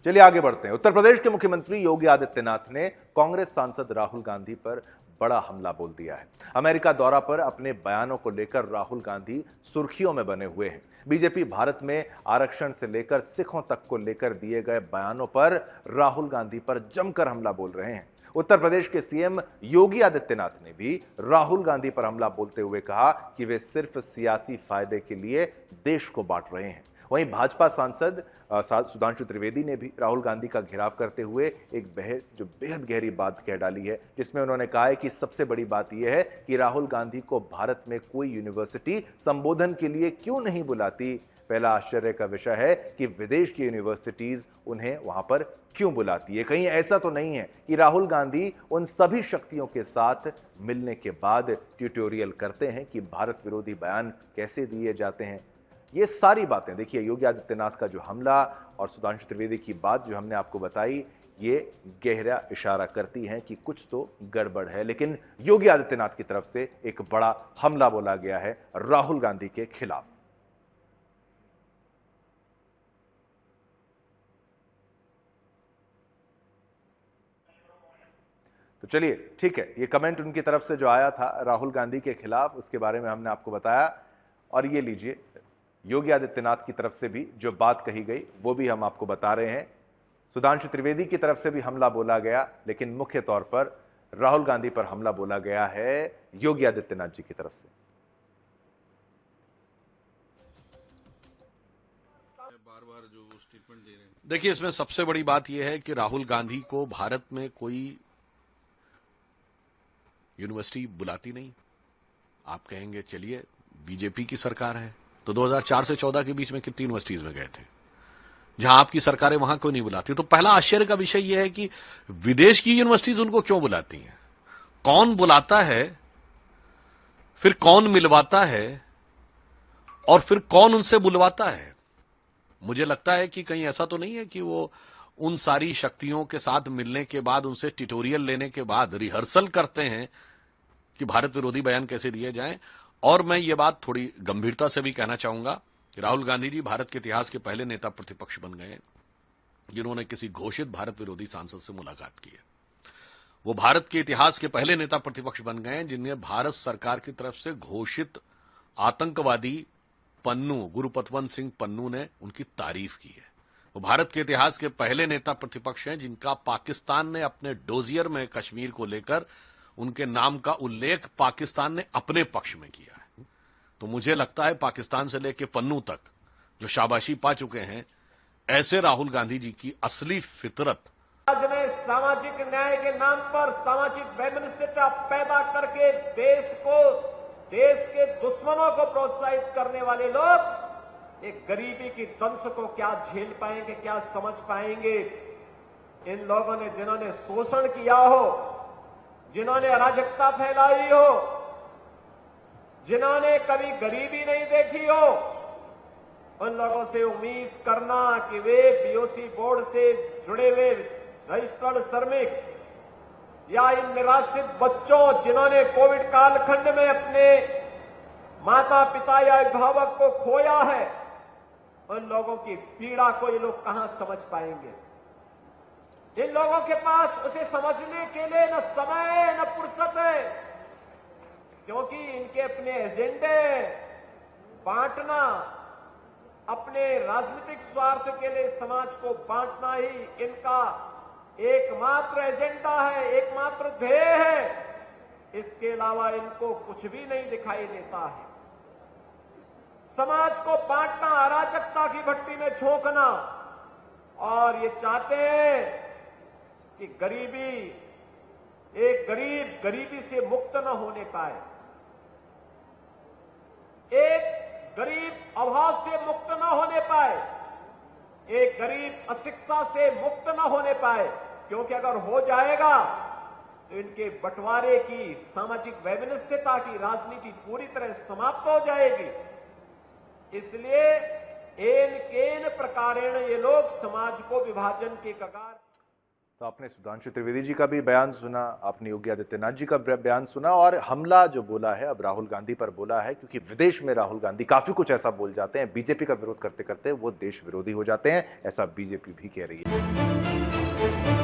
चलिए आगे बढ़ते हैं। उत्तर प्रदेश के मुख्यमंत्री योगी आदित्यनाथ ने कांग्रेस सांसद राहुल गांधी पर बड़ा हमला बोल दिया है। अमेरिका दौरा पर अपने बयानों को लेकर राहुल गांधी सुर्खियों में बने हुए हैं। बीजेपी भारत में आरक्षण से लेकर सिखों तक को लेकर दिए गए बयानों पर राहुल गांधी पर जमकर हमला बोल रहे हैं। उत्तर प्रदेश के सीएम योगी आदित्यनाथ ने भी राहुल गांधी पर हमला बोलते हुए कहा कि वे सिर्फ सियासी फायदे के लिए देश को बांट रहे हैं। वहीं भाजपा सांसद सुधांशु त्रिवेदी ने भी राहुल गांधी का घेराव करते हुए एक बेहद गहरी बात कह डाली है, जिसमें उन्होंने कहा है कि सबसे बड़ी बात यह है कि राहुल गांधी को भारत में कोई यूनिवर्सिटी संबोधन के लिए क्यों नहीं बुलाती। पहला आश्चर्य का विषय है कि विदेश की यूनिवर्सिटीज उन्हें वहां पर क्यों बुलाती है। कहीं ऐसा तो नहीं है कि राहुल गांधी उन सभी शक्तियों के साथ मिलने के बाद ट्यूटोरियल करते हैं कि भारत विरोधी बयान कैसे दिए जाते हैं। ये सारी बातें देखिए, योगी आदित्यनाथ का जो हमला और सुधांशु त्रिवेदी की बात जो हमने आपको बताई, ये गहरा इशारा करती हैं कि कुछ तो गड़बड़ है। लेकिन योगी आदित्यनाथ की तरफ से एक बड़ा हमला बोला गया है राहुल गांधी के खिलाफ। तो चलिए ठीक है, ये कमेंट उनकी तरफ से जो आया था राहुल गांधी के खिलाफ, उसके बारे में हमने आपको बताया। और ये लीजिए, योगी आदित्यनाथ की तरफ से भी जो बात कही गई वो भी हम आपको बता रहे हैं। सुधांशु त्रिवेदी की तरफ से भी हमला बोला गया, लेकिन मुख्य तौर पर राहुल गांधी पर हमला बोला गया है योगी आदित्यनाथ जी की तरफ से। बार-बार जो स्टेटमेंट दे रहे हैं, देखिए, इसमें सबसे बड़ी बात यह है कि राहुल गांधी को भारत में कोई यूनिवर्सिटी बुलाती नहीं। आप कहेंगे चलिए बीजेपी की सरकार है, तो 2004 से 14 के बीच में कितनी यूनिवर्सिटीज में गए थे? जहां आपकी सरकारें वहां क्यों नहीं बुलाती? तो पहला आश्चर्य का विषय यह है कि विदेश की यूनिवर्सिटीज उनको क्यों बुलाती हैं? कौन बुलाता है, फिर कौन मिलवाता है, और फिर कौन उनसे बुलवाता है? मुझे लगता है कि कहीं ऐसा तो नहीं है कि वो उन सारी शक्तियों के साथ मिलने के बाद, उनसे ट्यूटोरियल लेने के बाद रिहर्सल करते हैं कि भारत विरोधी बयान कैसे दिए जाएं। और मैं ये बात थोड़ी गंभीरता से भी कहना चाहूंगा कि राहुल गांधी जी भारत के इतिहास के पहले नेता प्रतिपक्ष बन गए जिन्होंने किसी घोषित भारत विरोधी सांसद से मुलाकात की है। वो भारत के इतिहास के पहले नेता प्रतिपक्ष बन गए जिन्हें भारत सरकार की तरफ से घोषित आतंकवादी पन्नू, गुरुपतवंत सिंह पन्नू ने उनकी तारीफ की है। वो भारत के इतिहास के पहले नेता प्रतिपक्ष हैं जिनका पाकिस्तान ने अपने डोजियर में कश्मीर को लेकर उनके नाम का उल्लेख पाकिस्तान ने अपने पक्ष में किया है। तो मुझे लगता है पाकिस्तान से लेकर पन्नू तक जो शाबाशी पा चुके हैं, ऐसे राहुल गांधी जी की असली फितरत। आज में सामाजिक न्याय के नाम पर सामाजिक वैमनस्यता पैदा करके देश के दुश्मनों को प्रोत्साहित करने वाले लोग एक गरीबी की दंश को क्या झेल पाएंगे, क्या समझ पाएंगे? इन लोगों ने, जिन्होंने शोषण किया हो, जिन्होंने अराजकता फैलाई हो, जिन्होंने कभी गरीबी नहीं देखी हो, उन लोगों से उम्मीद करना कि वे बीओसी बोर्ड से जुड़े हुए रजिस्टर्ड श्रमिक या इन निराश्रित बच्चों जिन्होंने कोविड कालखंड में अपने माता पिता या अभिभावक को खोया है, उन लोगों की पीड़ा को ये लोग कहां समझ पाएंगे? इन लोगों के पास उसे समझने के लिए न समय न फुर्सत है, क्योंकि इनके अपने एजेंडे बांटना, अपने राजनीतिक स्वार्थ के लिए समाज को बांटना ही इनका एकमात्र एजेंडा है, एकमात्र ध्येय है। इसके अलावा इनको कुछ भी नहीं दिखाई देता है। समाज को बांटना, अराजकता की भट्टी में झोंकना, और ये चाहते हैं कि एक गरीब गरीबी से मुक्त न होने पाए, एक गरीब अभाव से मुक्त न होने पाए, एक गरीब अशिक्षा से मुक्त न होने पाए, क्योंकि अगर हो जाएगा तो इनके बंटवारे की, सामाजिक वैमनस्यता की राजनीति पूरी तरह समाप्त हो जाएगी। इसलिए एन केन प्रकारेण ये लोग समाज को विभाजन के कगार। तो आपने सुधांशु त्रिवेदी जी का भी बयान सुना, आपने योगी आदित्यनाथ जी का बयान सुना, और हमला जो बोला है अब राहुल गांधी पर बोला है, क्योंकि विदेश में राहुल गांधी काफी कुछ ऐसा बोल जाते हैं, बीजेपी का विरोध करते करते वो देश विरोधी हो जाते हैं, ऐसा बीजेपी भी कह रही है।